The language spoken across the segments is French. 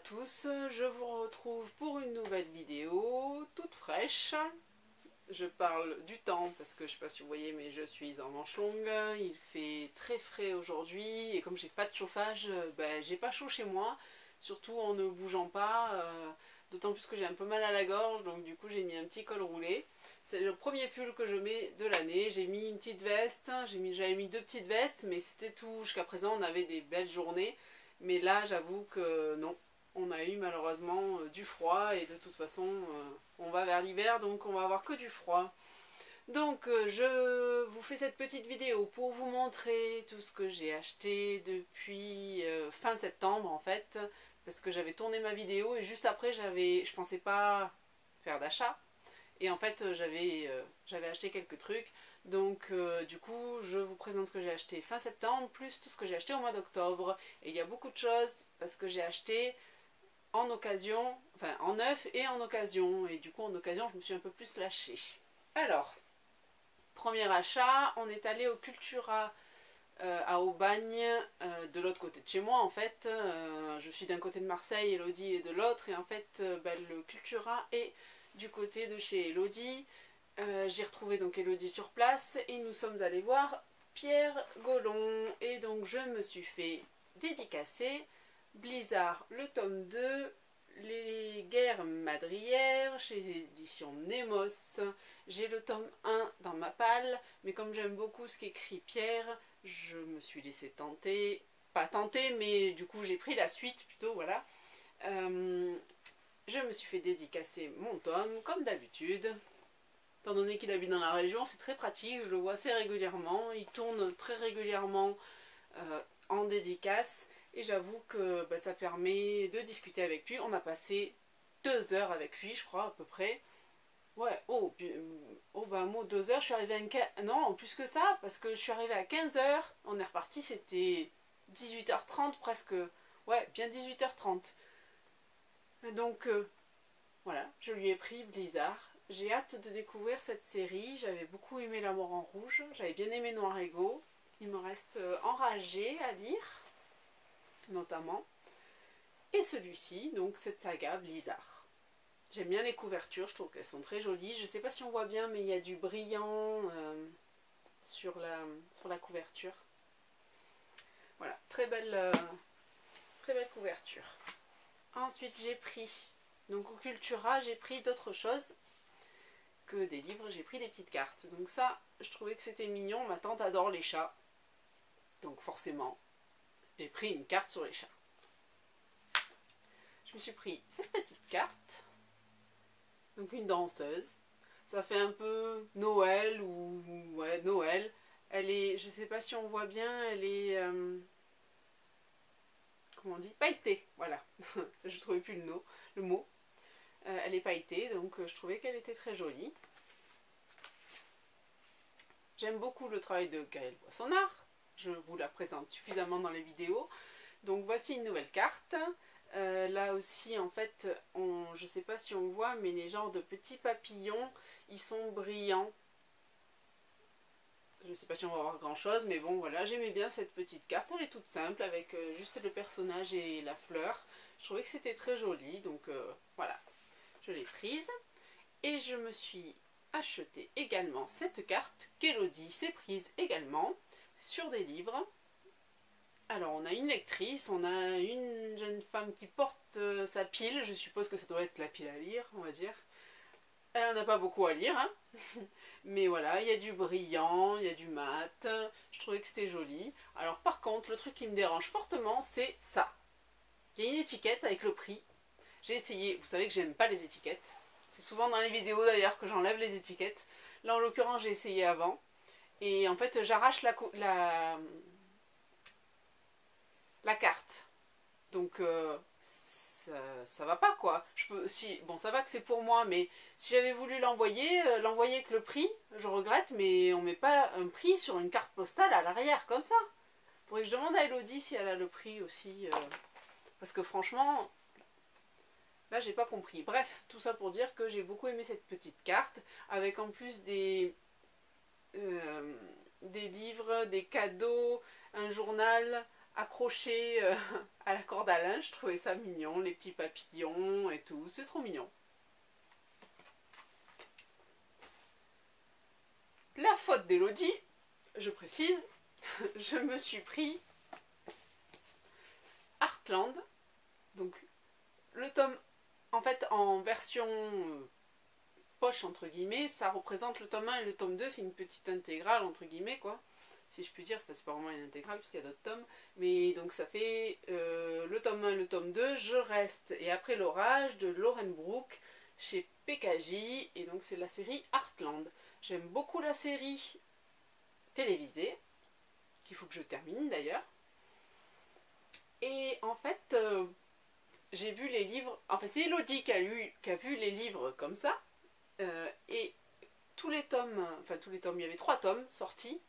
tous, je vous retrouve pour une nouvelle vidéo toute fraîche. Je parle du temps parce que je ne sais pas si vous voyez mais je suis en manche longue, il fait très frais aujourd'hui et comme j'ai pas de chauffage, j'ai pas chaud chez moi, surtout en ne bougeant pas, d'autant plus que j'ai un peu mal à la gorge donc du coup j'ai mis un petit col roulé. C'est le premier pull que je mets de l'année, j'ai mis une petite veste, j'avais mis deux petites vestes mais c'était tout, jusqu'à présent on avait des belles journées. Mais là, j'avoue que non, on a eu malheureusement du froid et de toute façon, on va vers l'hiver, donc on va avoir que du froid. Donc, je vous fais cette petite vidéo pour vous montrer tout ce que j'ai acheté depuis fin septembre en fait, parce que j'avais tourné ma vidéo et juste après, je pensais pas faire d'achat. Et en fait, j'avais acheté quelques trucs. Donc, du coup, je vous présente ce que j'ai acheté fin septembre, plus tout ce que j'ai acheté au mois d'octobre. Et il y a beaucoup de choses parce que j'ai acheté en occasion, enfin en neuf et en occasion. Et du coup, en occasion, je me suis un peu plus lâchée. Alors, premier achat, on est allé au Cultura à Aubagne, de l'autre côté de chez moi en fait. Je suis d'un côté de Marseille, Elodie est de l'autre. Et en fait, le Cultura est du côté de chez Elodie. J'ai retrouvé donc Elodie sur place et nous sommes allés voir Pierre Gaullon. Et donc je me suis fait dédicacer Blizzard le tome 2, Les guerres madrières chez éditions Nemos. J'ai le tome 1 dans ma palle, mais comme j'aime beaucoup ce qu'écrit Pierre, je me suis laissé tenter. Pas tenter, mais du coup j'ai pris la suite plutôt, voilà. Je me suis fait dédicacer mon tome, comme d'habitude. Étant donné qu'il habite dans la région, c'est très pratique, je le vois assez régulièrement. Il tourne très régulièrement en dédicace. Et j'avoue que ça permet de discuter avec lui. On a passé 2 heures avec lui, je crois, à peu près. Ouais, moi, 2 heures, je suis arrivée à... Non, plus que ça, parce que je suis arrivée à 15 heures. On est reparti, c'était 18h30 presque. Ouais, bien 18h30. Donc, voilà, je lui ai pris Blizzard. J'ai hâte de découvrir cette série. J'avais beaucoup aimé L'amour en rouge. J'avais bien aimé Noir Ego. Il me reste Enragé à lire, notamment. Et celui-ci, donc cette saga Blizzard. J'aime bien les couvertures, je trouve qu'elles sont très jolies. Je ne sais pas si on voit bien, mais il y a du brillant sur la couverture. Voilà, très belle couverture. Ensuite, j'ai pris, donc au Cultura, j'ai pris d'autres choses que des livres, j'ai pris des petites cartes. Donc ça, je trouvais que c'était mignon. Ma tante adore les chats. Donc forcément, j'ai pris une carte sur les chats. Je me suis pris cette petite carte. Donc une danseuse. Ça fait un peu Noël ou... Ouais, Noël. Elle est, je sais pas si on voit bien, elle est... comment on dit? Pailletée, voilà. Ça, je trouvais plus le mot. Elle est pailletée, donc je trouvais qu'elle était très jolie. J'aime beaucoup le travail de Gaëlle Boissonnard. Je vous la présente suffisamment dans les vidéos. Donc voici une nouvelle carte. Là aussi, en fait, je ne sais pas si on voit, mais les genres de petits papillons, ils sont brillants. Je ne sais pas si on va voir grand chose, mais bon, voilà, j'aimais bien cette petite carte. Elle est toute simple, avec juste le personnage et la fleur. Je trouvais que c'était très joli, donc voilà, je l'ai prise. Et je me suis acheté également cette carte qu'Elodie s'est prise également sur des livres. Alors on a une lectrice, on a une jeune femme qui porte sa pile, je suppose que ça doit être la pile à lire, on va dire. Elle n'en a pas beaucoup à lire, hein. Mais voilà, il y a du brillant, il y a du mat, je trouvais que c'était joli. Alors par contre, le truc qui me dérange fortement, c'est ça. Il y a une étiquette avec le prix. J'ai essayé, vous savez que j'aime pas les étiquettes. C'est souvent dans les vidéos d'ailleurs que j'enlève les étiquettes. Là en l'occurrence, j'ai essayé avant. Et en fait, j'arrache la carte. Donc ça va pas quoi. Bon, ça va que c'est pour moi, mais si j'avais voulu l'envoyer avec le prix, je regrette, mais on met pas un prix sur une carte postale à l'arrière comme ça. Faudrait que je demande à Elodie si elle a le prix aussi, parce que franchement, là j'ai pas compris. Bref, tout ça pour dire que j'ai beaucoup aimé cette petite carte, avec en plus des livres, des cadeaux, un journal accroché à la corde à linge. Je trouvais ça mignon, les petits papillons et tout, c'est trop mignon. La faute d'Elodie, je précise, je me suis pris Heartland, donc le tome, en fait en version poche entre guillemets, ça représente le tome 1 et le tome 2, c'est une petite intégrale entre guillemets quoi, si je puis dire, enfin c'est pas vraiment une intégrale parce qu'il y a d'autres tomes, mais donc ça fait le tome 1 et le tome 2, Je reste et après l'orage de Lauren Brooke chez PKJ, et donc c'est la série Heartland. J'aime beaucoup la série télévisée, qu'il faut que je termine d'ailleurs. Et en fait, j'ai vu les livres, enfin c'est Elodie qui a vu les livres comme ça, et tous les tomes, il y avait 3 tomes sortis,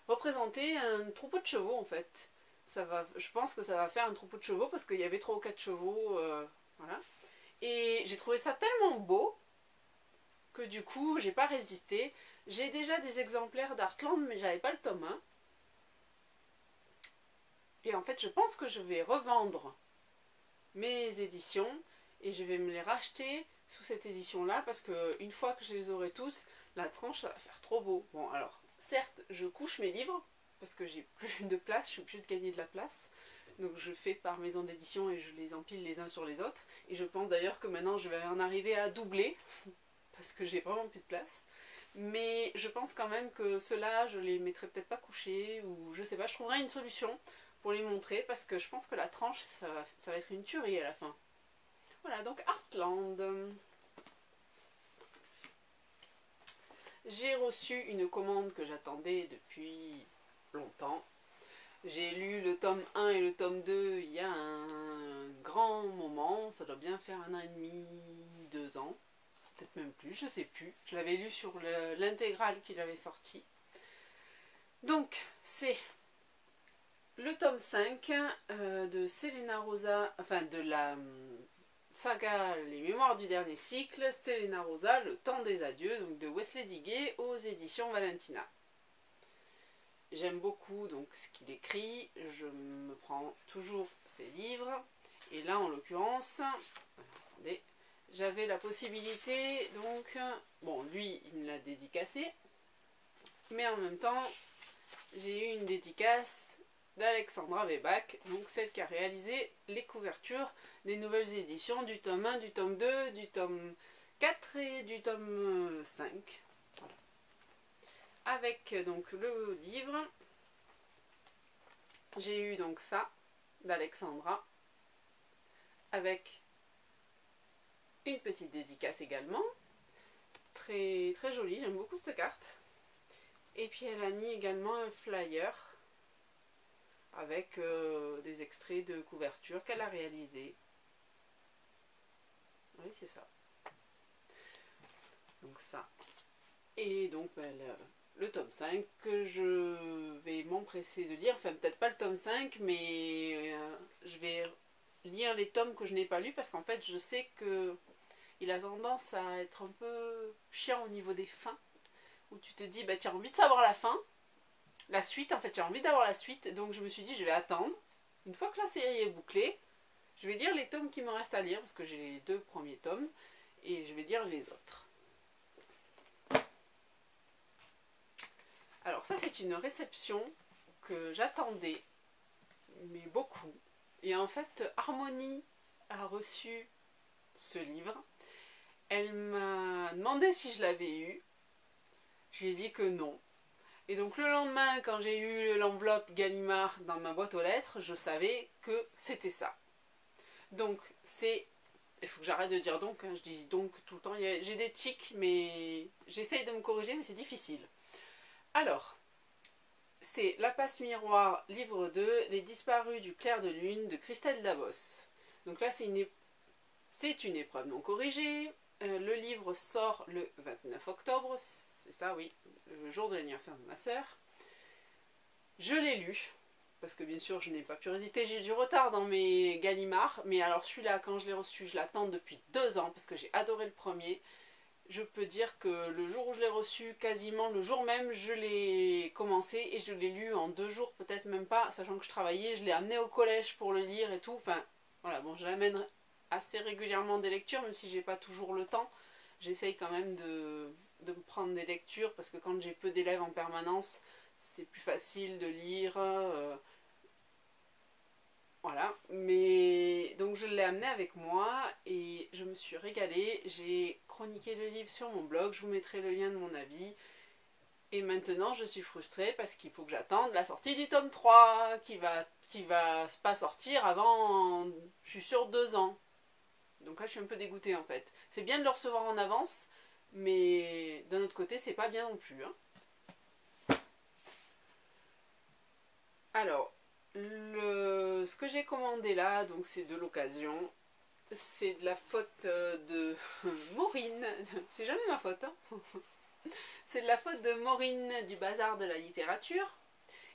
représentaient un troupeau de chevaux en fait. Je pense que ça va faire un troupeau de chevaux parce qu'il y avait 3 ou 4 chevaux, voilà. Et j'ai trouvé ça tellement beau que du coup j'ai pas résisté. J'ai déjà des exemplaires d'Heartland mais j'avais pas le tome 1. Et en fait je pense que je vais revendre mes éditions et je vais me les racheter sous cette édition là parce que une fois que je les aurai tous, la tranche ça va faire trop beau. Bon alors certes je couche mes livres parce que j'ai plus de place, je suis obligée de gagner de la place. Donc je fais par maison d'édition et je les empile les uns sur les autres. Et je pense d'ailleurs que maintenant je vais en arriver à doubler parce que j'ai vraiment plus de place. Mais je pense quand même que ceux-là, je les mettrai peut-être pas couchés ou je sais pas, je trouverai une solution pour les montrer parce que je pense que la tranche, ça va être une tuerie à la fin. Voilà, donc Heartland. J'ai reçu une commande que j'attendais depuis longtemps. J'ai lu le tome 1 et le tome 2 il y a un grand moment, ça doit bien faire 1 an et demi, 2 ans. Peut-être même plus, je sais plus. Je l'avais lu sur l'intégrale qu'il avait sorti. Donc, c'est le tome 5 de Selena Rosa, enfin de la saga Les Mémoires du dernier cycle, Selena Rosa, Le temps des adieux, donc de Wesley Diguet aux éditions Valentina. J'aime beaucoup donc ce qu'il écrit, je me prends toujours ses livres, et là en l'occurrence, attendez, j'avais la possibilité, donc, bon lui il me l'a dédicacé, mais en même temps j'ai eu une dédicace d'Alexandra Weibach, donc celle qui a réalisé les couvertures des nouvelles éditions du tome 1, du tome 2, du tome 4 et du tome 5. Voilà. Avec donc le livre, j'ai eu donc ça d'Alexandra, avec une petite dédicace également, très, très jolie, j'aime beaucoup cette carte. Et puis elle a mis également un flyer avec des extraits de couverture qu'elle a réalisé. Oui, c'est ça. Donc ça. Et donc le tome 5 que je vais m'empresser de lire, enfin peut-être pas le tome 5, mais je vais lire les tomes que je n'ai pas lus parce qu'en fait je sais que il a tendance à être un peu chiant au niveau des fins, où tu te dis bah tu as envie de savoir la fin, la suite, en fait tu as envie d'avoir la suite, donc je me suis dit je vais attendre, une fois que la série est bouclée, je vais lire les tomes qui me restent à lire, parce que j'ai les 2 premiers tomes, et je vais lire les autres. Alors ça c'est une réception que j'attendais, mais beaucoup. Et en fait Harmonie a reçu ce livre. Elle m'a demandé si je l'avais eu. Je lui ai dit que non. Et donc le lendemain, quand j'ai eu l'enveloppe Gallimard dans ma boîte aux lettres, je savais que c'était ça. Donc c'est... Il faut que j'arrête de dire donc, hein, je dis donc tout le temps. J'ai des tics, mais j'essaye de me corriger, mais c'est difficile. Alors, c'est La passe miroir, livre 2, Les disparus du clair de lune de Christelle Davos. Donc là, c'est une épreuve non corrigée. Le livre sort le 29 octobre, c'est ça, oui, le jour de l'anniversaire de ma sœur. Je l'ai lu, parce que bien sûr, je n'ai pas pu résister. J'ai du retard dans mes Gallimard, mais alors celui-là, quand je l'ai reçu, je l'attends depuis 2 ans, parce que j'ai adoré le premier. je peux dire que le jour où je l'ai reçu, quasiment le jour même, je l'ai commencé et je l'ai lu en 2 jours, peut-être même pas, sachant que je travaillais, je l'ai amené au collège pour le lire et tout. Enfin, voilà, bon, je l'amène assez régulièrement des lectures, même si j'ai pas toujours le temps. J'essaye quand même de me prendre des lectures, parce que quand j'ai peu d'élèves en permanence, c'est plus facile de lire. Voilà, mais donc je l'ai amené avec moi et je me suis régalée. J'ai chroniqué le livre sur mon blog, je vous mettrai le lien de mon avis. Et maintenant je suis frustrée parce qu'il faut que j'attende la sortie du tome 3 qui va pas sortir avant, je suis sûre, 2 ans. Donc là je suis un peu dégoûtée en fait. C'est bien de le recevoir en avance, mais d'un autre côté c'est pas bien non plus. Hein. Alors, ce que j'ai commandé là, donc c'est de l'occasion. C'est de la faute de Maureen. C'est jamais ma faute. Hein. C'est de la faute de Maureen du Bazar de la littérature.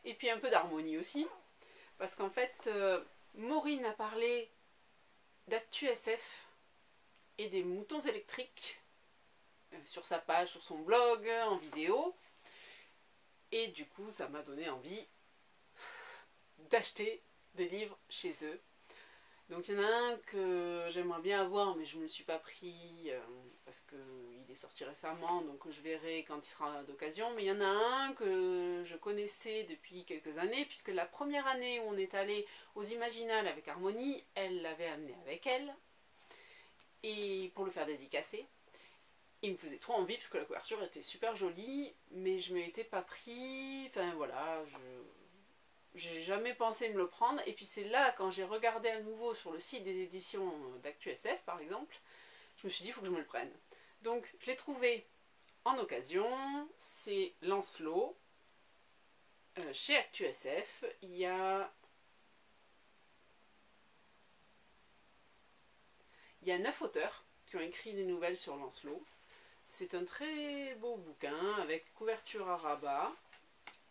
Et puis un peu d'harmonie aussi. Parce qu'en fait, Maureen a parlé d'actu SF et des moutons électriques sur sa page, sur son blog, en vidéo. Et du coup, ça m'a donné envie d'acheter des livres chez eux. Donc il y en a un que j'aimerais bien avoir, mais je ne me le suis pas pris parce qu'il est sorti récemment, donc je verrai quand il sera d'occasion. Mais il y en a un que je connaissais depuis quelques années, puisque la première année où on est allé aux Imaginales avec Harmonie, elle l'avait amené avec elle, et pour le faire dédicacer. Il me faisait trop envie parce que la couverture était super jolie, mais je ne m'étais pas pris. Enfin voilà, j'ai jamais pensé me le prendre. Et puis c'est là, quand j'ai regardé à nouveau sur le site des éditions d'Actu SF par exemple, je me suis dit il faut que je me le prenne. Donc je l'ai trouvé en occasion. C'est Lancelot chez Actu SF. Il y a 9 auteurs qui ont écrit des nouvelles sur Lancelot. C'est un très beau bouquin avec couverture à rabat.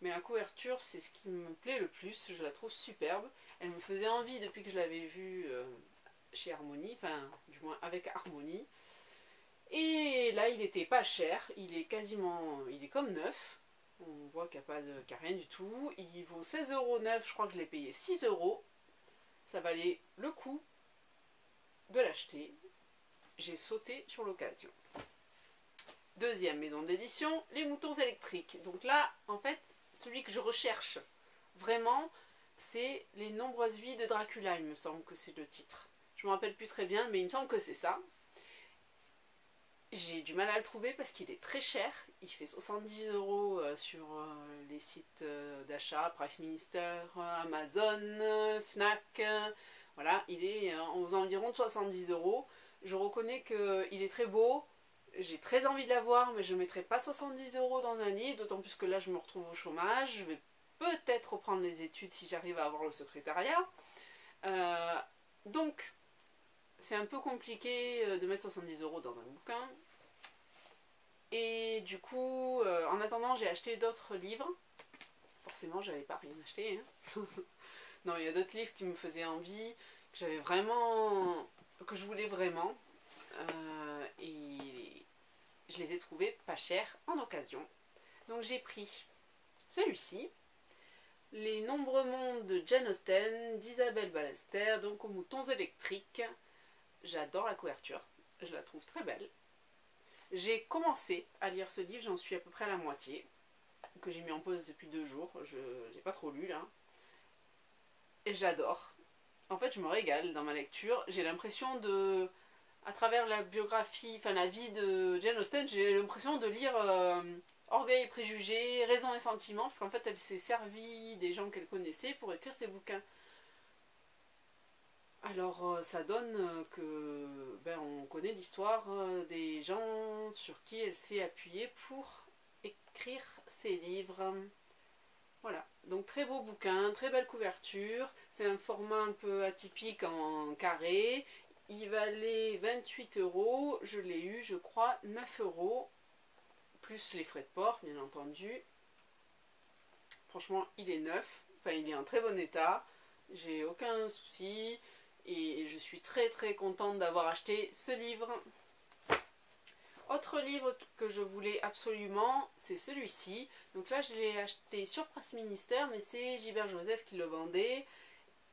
Mais la couverture, c'est ce qui me plaît le plus, je la trouve superbe. Elle me faisait envie depuis que je l'avais vue chez Harmonie, enfin, du moins avec Harmonie. Et là, il était pas cher, il est comme neuf. On voit qu'il n'y a rien du tout. Il vaut 16,09 €, je crois que je l'ai payé 6 €. Ça valait le coup de l'acheter. J'ai sauté sur l'occasion. Deuxième maison d'édition, Les Moutons électriques. Donc là, en fait, celui que je recherche vraiment, c'est Les Nombreuses Vies de Dracula, il me semble que c'est le titre. Je me rappelle plus très bien, mais il me semble que c'est ça. J'ai du mal à le trouver parce qu'il est très cher. Il fait 70 € sur les sites d'achat, Price Minister, Amazon, Fnac. Voilà, il est aux environs de 70 €. Je reconnais qu'il est très beau. J'ai très envie de l'avoir, mais je ne mettrai pas 70 € dans un livre, d'autant plus que là je me retrouve au chômage. Je vais peut-être reprendre les études si j'arrive à avoir le secrétariat. Donc, c'est un peu compliqué de mettre 70 € dans un bouquin. Et du coup, en attendant, j'ai acheté d'autres livres. Forcément, j'avais pas rien acheté. Hein. Non, il y a d'autres livres qui me faisaient envie, que j'avais vraiment, que je voulais vraiment. Et je les ai trouvés pas chers en occasion. Donc j'ai pris celui-ci, Les Nombreux Mondes de Jane Austen d'Isabelle Ballester, donc aux moutons électriques. J'adore la couverture, je la trouve très belle. J'ai commencé à lire ce livre, j'en suis à peu près à la moitié, que j'ai mis en pause depuis 2 jours, je n'ai pas trop lu là. Et j'adore. En fait, je me régale dans ma lecture, j'ai l'impression de... À travers la biographie, enfin la vie de Jane Austen, j'ai l'impression de lire Orgueil et préjugés, Raison et sentiment, parce qu'en fait elle s'est servie des gens qu'elle connaissait pour écrire ses bouquins. Alors ça donne que on connaît l'histoire des gens sur qui elle s'est appuyée pour écrire ses livres. Voilà, donc très beau bouquin, très belle couverture, c'est un format un peu atypique en carré. Il valait 28 €, je l'ai eu, je crois, 9 €, plus les frais de port, bien entendu. Franchement, il est neuf, enfin il est en très bon état, j'ai aucun souci, et je suis très très contente d'avoir acheté ce livre. Autre livre que je voulais absolument, c'est celui-ci. Donc là, je l'ai acheté sur Presse Ministère, mais c'est Gilbert Joseph qui le vendait.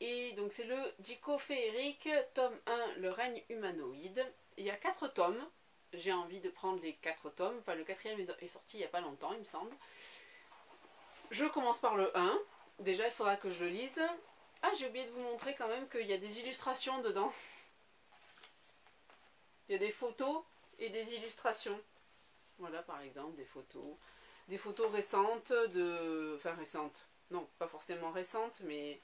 Et donc c'est le Dico Féerique, tome 1, Le règne humanoïde. Il y a 4 tomes. J'ai envie de prendre les 4 tomes. Enfin, le 4e est sorti il n'y a pas longtemps, il me semble. Je commence par le 1. Déjà, il faudra que je le lise. Ah, j'ai oublié de vous montrer quand même qu'il y a des illustrations dedans. Il y a des photos et des illustrations. Voilà, par exemple, des photos récentes enfin récentes, non, pas forcément récentes, mais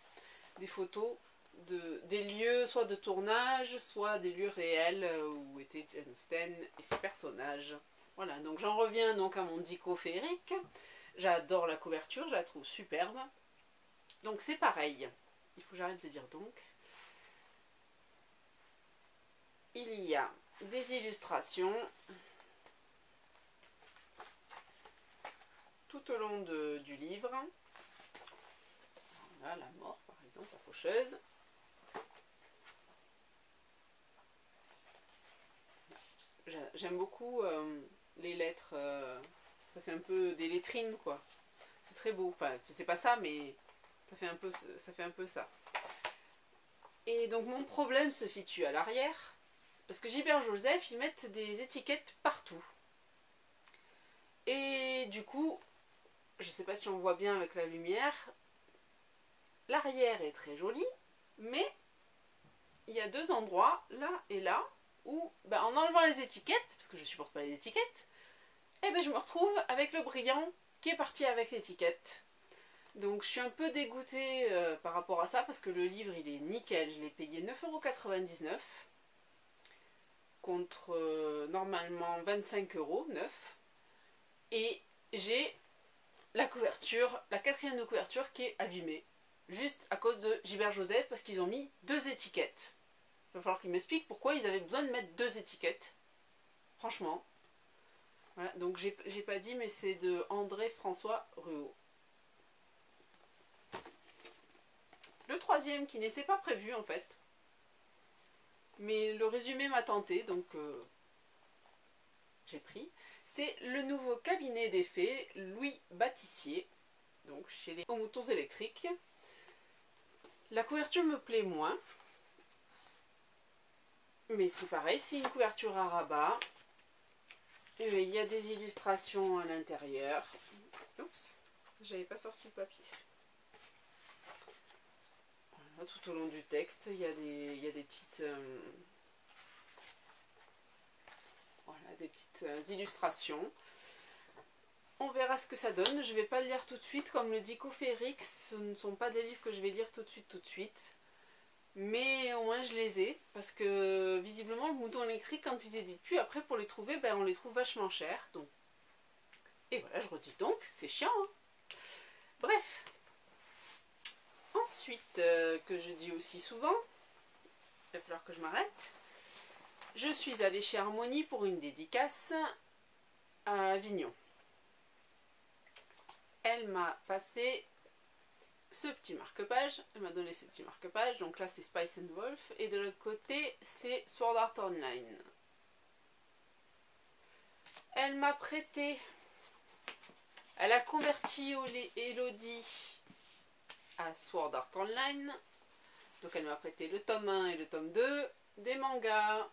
des photos des lieux, soit de tournage, soit des lieux réels où était Jane Austen et ses personnages. Voilà, donc j'en reviens donc à mon Dico féerique. J'adore la couverture, je la trouve superbe. Donc c'est pareil, il faut que j'arrête de dire donc. Il y a des illustrations tout au long du livre. Voilà, la mort par exemple, la faucheuse. J'aime beaucoup les lettres, ça fait un peu des lettrines quoi. C'est très beau, enfin c'est pas ça mais ça fait un peu ça. Et donc mon problème se situe à l'arrière, parce que Gilbert Joseph, ils mettent des étiquettes partout. Et du coup, je sais pas si on voit bien avec la lumière, l'arrière est très joli, mais il y a 2 endroits, là et là, où ben, en enlevant les étiquettes, parce que je supporte pas les étiquettes, et ben, je me retrouve avec le brillant qui est parti avec l'étiquette. Donc je suis un peu dégoûtée par rapport à ça, parce que le livre il est nickel, je l'ai payé 9,99 € contre normalement 25 € neuf. Et j'ai la couverture, la 4e de couverture qui est abîmée. Juste à cause de Gilbert Joseph, parce qu'ils ont mis 2 étiquettes. Il va falloir qu'ils m'expliquent pourquoi ils avaient besoin de mettre 2 étiquettes. Franchement. Voilà, donc j'ai pas dit, mais c'est de André-François Ruot. Le 3e qui n'était pas prévu en fait. Mais le résumé m'a tenté, donc j'ai pris. C'est le nouveau cabinet des fées, Louis Bâtissier, donc chez les moutons électriques. La couverture me plaît moins. Mais c'est pareil, c'est une couverture à rabat. Et il y a des illustrations à l'intérieur. Oups, j'avais pas sorti le papier. Voilà, tout au long du texte, il y a des petites... voilà, des petites illustrations. On verra ce que ça donne. Je ne vais pas le lire tout de suite. Comme le Dico féerique, ce ne sont pas des livres que je vais lire tout de suite. Mais au moins je les ai. Parce que visiblement, le mouton électrique, quand ils éditent plus, après pour les trouver, ben, on les trouve vachement chers. Donc. Et voilà, je redis donc, c'est chiant. Hein. Bref. Ensuite, que je dis aussi souvent, il va falloir que je m'arrête. Je suis allée chez Harmonie pour une dédicace à Avignon. Elle m'a passé ce petit marque-page, elle m'a donné ce petit marque-page, donc là c'est Spice and Wolf, et de l'autre côté c'est Sword Art Online. Elle m'a prêté, elle a converti Elodie à Sword Art Online, donc elle m'a prêté le tome 1 et le tome 2, des mangas,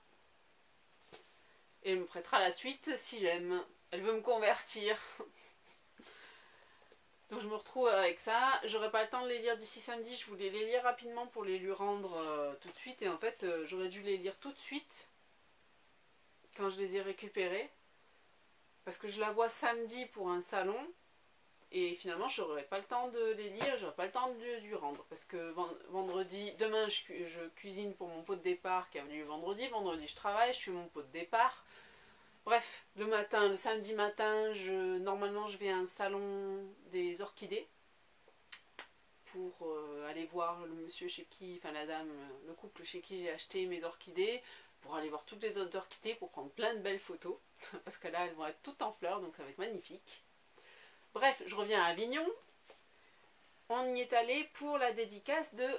et elle me prêtera la suite si j'aime, elle veut me convertir. Donc je me retrouve avec ça, j'aurai pas le temps de les lire d'ici samedi, je voulais les lire rapidement pour les lui rendre tout de suite, et en fait j'aurais dû les lire tout de suite quand je les ai récupérés, parce que je la vois samedi pour un salon, et finalement j'aurais pas le temps de les lire, j'aurais pas le temps de lui rendre, parce que vendredi, demain je cuisine pour mon pot de départ qui a lieu vendredi je travaille, je fais mon pot de départ. Bref, le samedi matin, normalement je vais à un salon des orchidées pour aller voir le monsieur chez qui, enfin la dame, le couple chez qui j'ai acheté mes orchidées, pour aller voir toutes les autres orchidées, pour prendre plein de belles photos, parce que là elles vont être toutes en fleurs, donc ça va être magnifique. Bref, je reviens à Avignon, on y est allé pour la dédicace de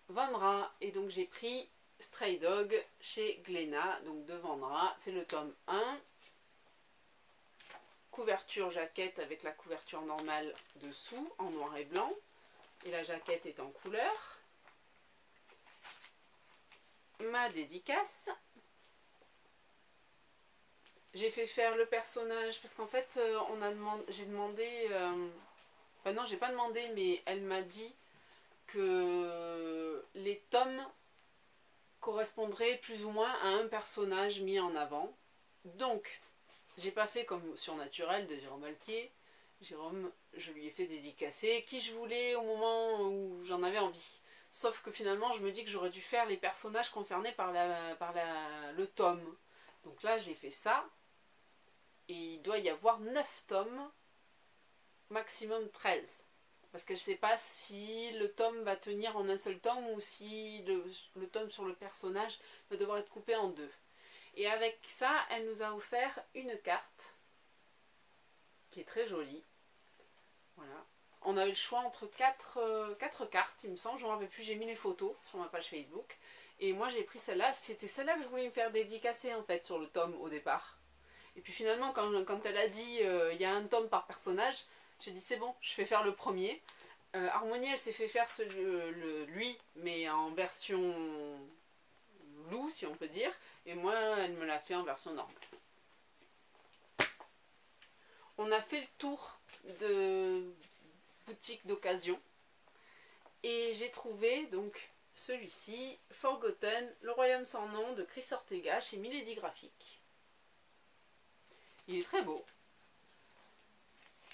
Vendra, et donc j'ai pris Stray Dog chez Glénat, donc de Vendra, c'est le tome 1. couverture jaquette avec la couverture normale dessous en noir et blanc. Et la jaquette est en couleur. Ma dédicace. J'ai fait faire le personnage parce qu'en fait j'ai demandé, enfin non j'ai pas demandé mais elle m'a dit que les tomes correspondraient plus ou moins à un personnage mis en avant. Donc j'ai pas fait comme Surnaturel de Jérôme Alquier. Jérôme, je lui ai fait dédicacer qui je voulais au moment où j'en avais envie. Sauf que finalement je me dis que j'aurais dû faire les personnages concernés par le tome. Donc là j'ai fait ça. Et il doit y avoir 9 tomes, maximum 13. Parce qu'elle ne sait pas si le tome va tenir en un seul tome ou si le tome sur le personnage va devoir être coupé en deux. Et avec ça, elle nous a offert une carte qui est très jolie. Voilà. On avait le choix entre 4 cartes, il me semble. Je ne me rappelle plus, j'ai mis les photos sur ma page Facebook. Et moi j'ai pris celle-là. C'était celle-là que je voulais me faire dédicacer en fait sur le tome au départ. Et puis finalement, quand elle a dit il y a un tome par personnage, j'ai dit c'est bon, je fais faire le premier. Harmonie, elle s'est fait faire lui, mais en version loup, si on peut dire. Et moi, elle me l'a fait en version normale. On a fait le tour de boutique d'occasion. Et j'ai trouvé donc celui-ci, Forgotten, Le Royaume sans nom de Chris Ortega chez Milady Graphique. Il est très beau.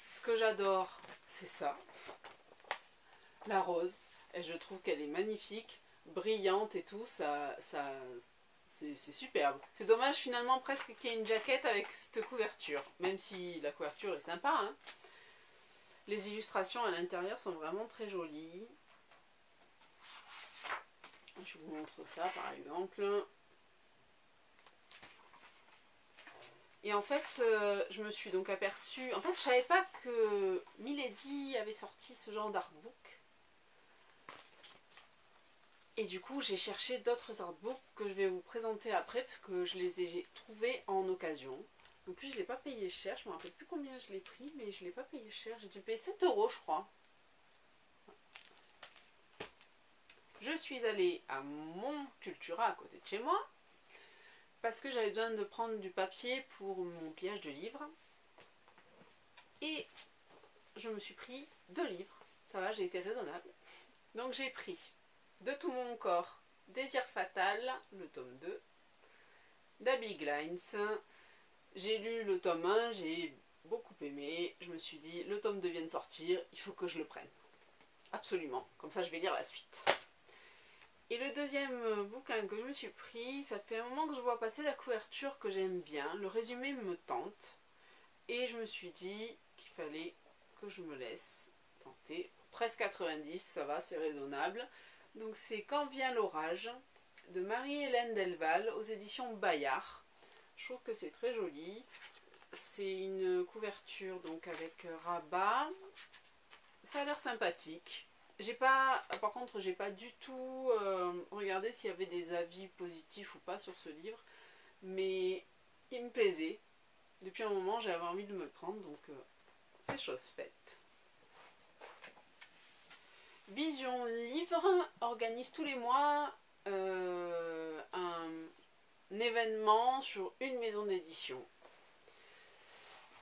Ce que j'adore, c'est ça. La rose. Et je trouve qu'elle est magnifique, brillante et tout. C'est superbe. C'est dommage finalement presque qu'il y ait une jaquette avec cette couverture. Même si la couverture est sympa. Hein. Les illustrations à l'intérieur sont vraiment très jolies. Je vous montre ça par exemple. Et en fait, je me suis donc aperçue... En fait, je ne savais pas que Milady avait sorti ce genre d'artbook. Et du coup, j'ai cherché d'autres artbooks que je vais vous présenter après, parce que je les ai trouvés en occasion. Donc lui, je ne l'ai pas payé cher. Je ne me rappelle plus combien je l'ai pris, mais je ne l'ai pas payé cher. J'ai dû payer 7 €, je crois. Je suis allée à mon Cultura à côté de chez moi. Parce que j'avais besoin de prendre du papier pour mon pliage de livres. Et je me suis pris 2 livres. Ça va, j'ai été raisonnable. Donc j'ai pris De tout mon corps, Désir fatal, le tome 2, d'Abby Glines. J'ai lu le tome 1, j'ai beaucoup aimé. Je me suis dit, le tome 2 vient de sortir, il faut que je le prenne. Absolument, comme ça je vais lire la suite. Et le deuxième bouquin que je me suis pris, ça fait un moment que je vois passer la couverture que j'aime bien. Le résumé me tente. Et je me suis dit qu'il fallait que je me laisse tenter. 13,90 €, ça va, c'est raisonnable. Donc c'est Quand vient l'orage de Marie-Hélène Delval aux éditions Bayard. Je trouve que c'est très joli. C'est une couverture donc avec rabat. Ça a l'air sympathique. Par contre, j'ai pas du tout regardé s'il y avait des avis positifs ou pas sur ce livre, mais il me plaisait. Depuis un moment, j'avais envie de me le prendre, donc c'est chose faite. Vision Livre organise tous les mois un événement sur une maison d'édition.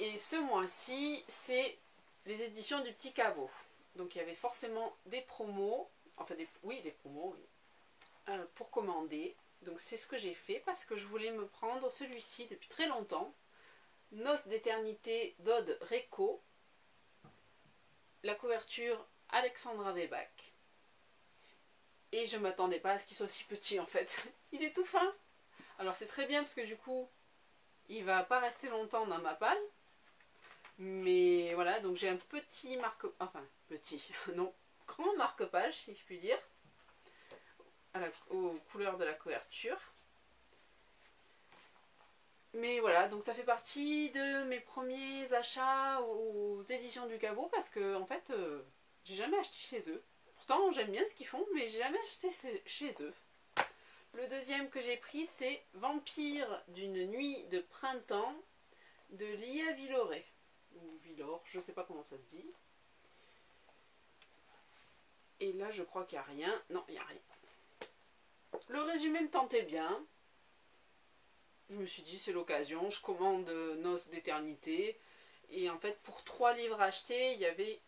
Et ce mois-ci, c'est les éditions du Petit Caveau. Donc il y avait forcément des promos, enfin des promos, oui, pour commander. Donc c'est ce que j'ai fait parce que je voulais me prendre celui-ci depuis très longtemps. Noces d'éternité d'Aude Réco. La couverture Alexandra Weibach. Et je ne m'attendais pas à ce qu'il soit si petit en fait. Il est tout fin. Alors c'est très bien parce que du coup, il ne va pas rester longtemps dans ma palle. Mais voilà, donc j'ai un petit grand marque-page si je puis dire, aux couleurs de la couverture. Mais voilà, donc ça fait partie de mes premiers achats aux éditions du Caveau parce que en fait, j'ai jamais acheté chez eux. Pourtant j'aime bien ce qu'ils font, mais j'ai jamais acheté chez eux. Le deuxième que j'ai pris, c'est Vampire d'une nuit de printemps de Lia Villoré. ou Villor, je sais pas comment ça se dit. Et là je crois qu'il n'y a rien, non il n'y a rien. Le résumé me tentait bien. Je me suis dit c'est l'occasion, je commande Noces d'éternité. Et en fait pour 3 livres achetés, il y avait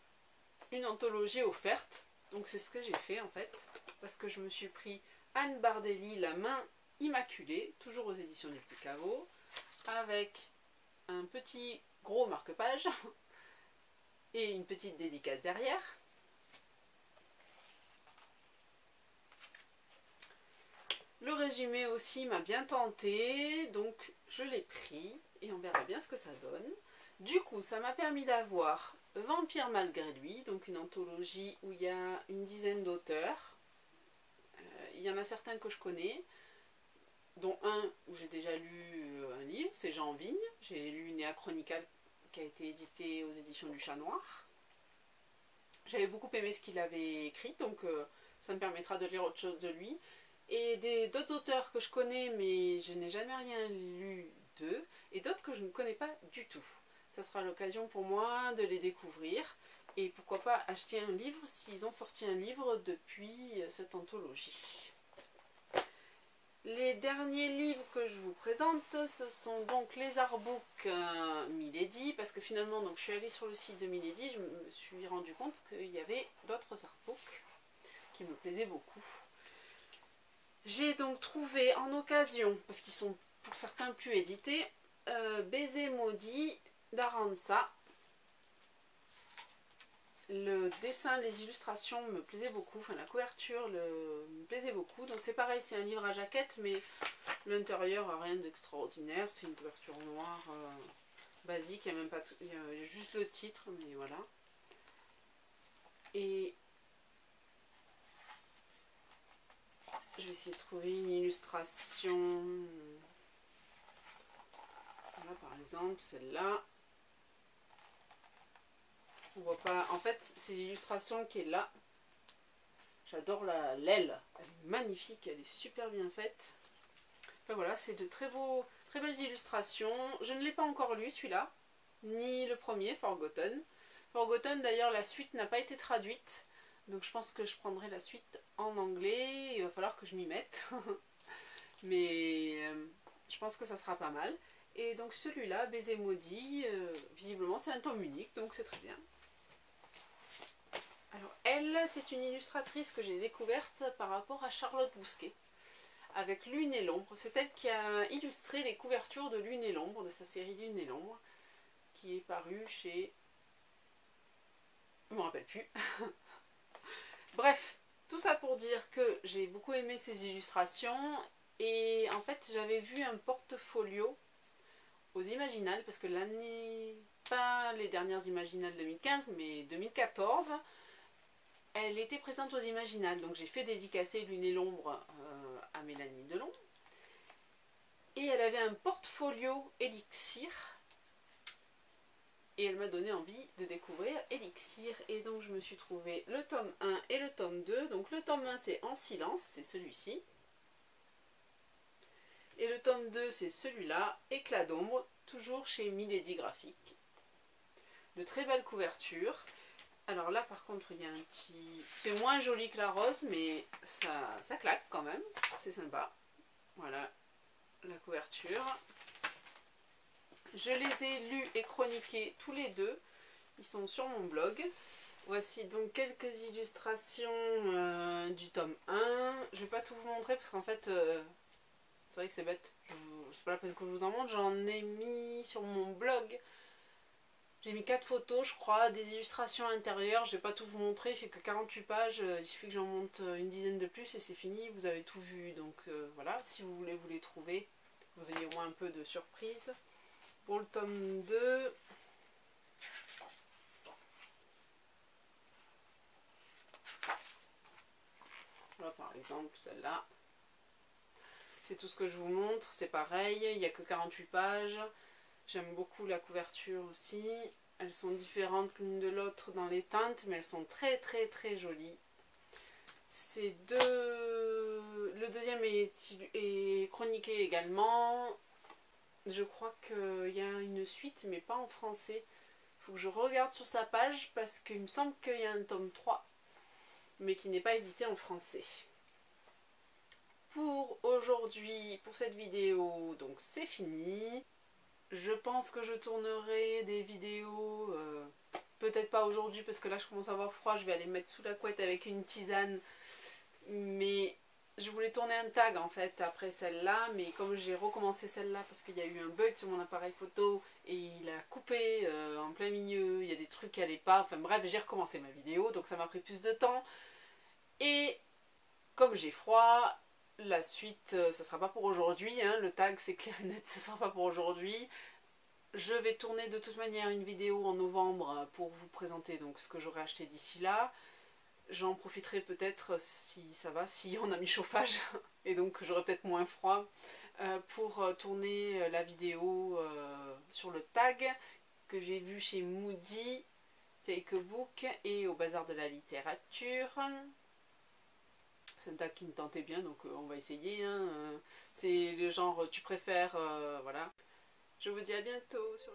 une anthologie offerte. Donc c'est ce que j'ai fait en fait. Parce que je me suis pris Anne Bardelli, La main immaculée, toujours aux éditions du Petit Caveau. Avec un petit gros marque-page. Et une petite dédicace derrière. Le résumé aussi m'a bien tenté, donc je l'ai pris et on verra bien ce que ça donne. Du coup, ça m'a permis d'avoir Vampire malgré lui, donc une anthologie où il y a une dizaine d'auteurs. Il y en a certains que je connais, dont un où j'ai déjà lu un livre, c'est Jean Vigne. J'ai lu Néa Chronical qui a été édité aux éditions du Chat Noir. J'avais beaucoup aimé ce qu'il avait écrit, donc ça me permettra de lire autre chose de lui. Et d'autres auteurs que je connais mais je n'ai jamais rien lu d'eux, et d'autres que je ne connais pas du tout. Ça sera l'occasion pour moi de les découvrir, et pourquoi pas acheter un livre s'ils ont sorti un livre depuis cette anthologie. Les derniers livres que je vous présente, ce sont donc les artbooks Milady, parce que finalement donc, je suis allée sur le site de Milady, je me suis rendu compte qu'il y avait d'autres artbooks qui me plaisaient beaucoup. J'ai donc trouvé en occasion, parce qu'ils sont pour certains plus édités, Baiser maudit d'Aranza. Le dessin, les illustrations me plaisaient beaucoup, enfin la couverture me plaisait beaucoup. Donc c'est pareil, c'est un livre à jaquette, mais l'intérieur n'a rien d'extraordinaire. C'est une couverture noire basique, il y a même pas, il y a juste le titre, mais voilà. Et je vais essayer de trouver une illustration. Voilà par exemple, celle-là. On voit pas. En fait, c'est l'illustration qui est là. J'adore l'aile. Elle est magnifique, elle est super bien faite. Enfin voilà, c'est de très belles illustrations. Je ne l'ai pas encore lu celui-là, ni le premier, Forgotten. Forgotten d'ailleurs, la suite n'a pas été traduite. Donc je pense que je prendrai la suite en anglais. Il va falloir que je m'y mette. Mais je pense que ça sera pas mal. Et donc celui-là, Baiser maudit, visiblement c'est un tome unique, donc c'est très bien. Alors elle, c'est une illustratrice que j'ai découverte par rapport à Charlotte Bousquet, avec Lune et l'ombre. C'est elle qui a illustré les couvertures de Lune et l'ombre, de sa série Lune et l'ombre, qui est parue chez... je ne me rappelle plus. Bref, tout ça pour dire que j'ai beaucoup aimé ces illustrations, et en fait j'avais vu un portfolio aux Imaginales, parce que l'année, pas les dernières Imaginales 2015, mais 2014, elle était présente aux Imaginales, donc j'ai fait dédicacer Lune et l'ombre à Mélanie Delon. Et elle avait un portfolio Elixir. Et elle m'a donné envie de découvrir Elixir. Et donc je me suis trouvé le tome 1 et le tome 2. Donc le tome 1 c'est En silence, c'est celui-ci. Et le tome 2 c'est celui-là, Éclat d'ombre, toujours chez Milady Graphique. De très belles couvertures. Alors là par contre il y a un petit... c'est moins joli que la rose, mais ça claque quand même, c'est sympa. Voilà la couverture. Je les ai lus et chroniqués tous les deux, ils sont sur mon blog. Voici donc quelques illustrations du tome 1. Je vais pas tout vous montrer parce qu'en fait, c'est vrai que c'est bête, c'est pas la peine que je vous en montre. J'en ai mis sur mon blog. J'ai mis 4 photos, je crois, des illustrations intérieures. Je vais pas tout vous montrer, il fait que 48 pages. Il suffit que j'en monte une dizaine de plus et c'est fini. Vous avez tout vu. Donc voilà, si vous voulez vous les trouver, vous ayez au moins un peu de surprise. Pour le tome 2, voilà par exemple celle-là. C'est tout ce que je vous montre, c'est pareil, il n'y a que 48 pages. J'aime beaucoup la couverture aussi. Elles sont différentes l'une de l'autre dans les teintes, mais elles sont très jolies. Le deuxième est chroniqué également. Je crois qu'il y a une suite, mais pas en français. Il Faut que je regarde sur sa page parce qu'il me semble qu'il y a un tome 3, mais qui n'est pas édité en français. Pour aujourd'hui, pour cette vidéo, donc c'est fini. Je pense que je tournerai des vidéos, peut-être pas aujourd'hui parce que là je commence à avoir froid, je vais aller me mettre sous la couette avec une tisane. Mais je voulais tourner un tag en fait après celle-là, mais comme j'ai recommencé celle-là parce qu'il y a eu un bug sur mon appareil photo et il a coupé en plein milieu, il y a des trucs qui n'allaient pas, enfin bref, j'ai recommencé ma vidéo, donc ça m'a pris plus de temps. Et comme j'ai froid, la suite, ça sera pas pour aujourd'hui, hein, le tag c'est clair et net, ça sera pas pour aujourd'hui. Je vais tourner de toute manière une vidéo en novembre pour vous présenter donc ce que j'aurai acheté d'ici là. J'en profiterai peut-être si ça va, si on a mis chauffage et donc j'aurai peut-être moins froid pour tourner la vidéo sur le tag que j'ai vu chez Moody, Take a Book et au Bazar de la Littérature. C'est un tag qui me tentait bien donc on va essayer. Hein. C'est le genre tu préfères, voilà. Je vous dis à bientôt sur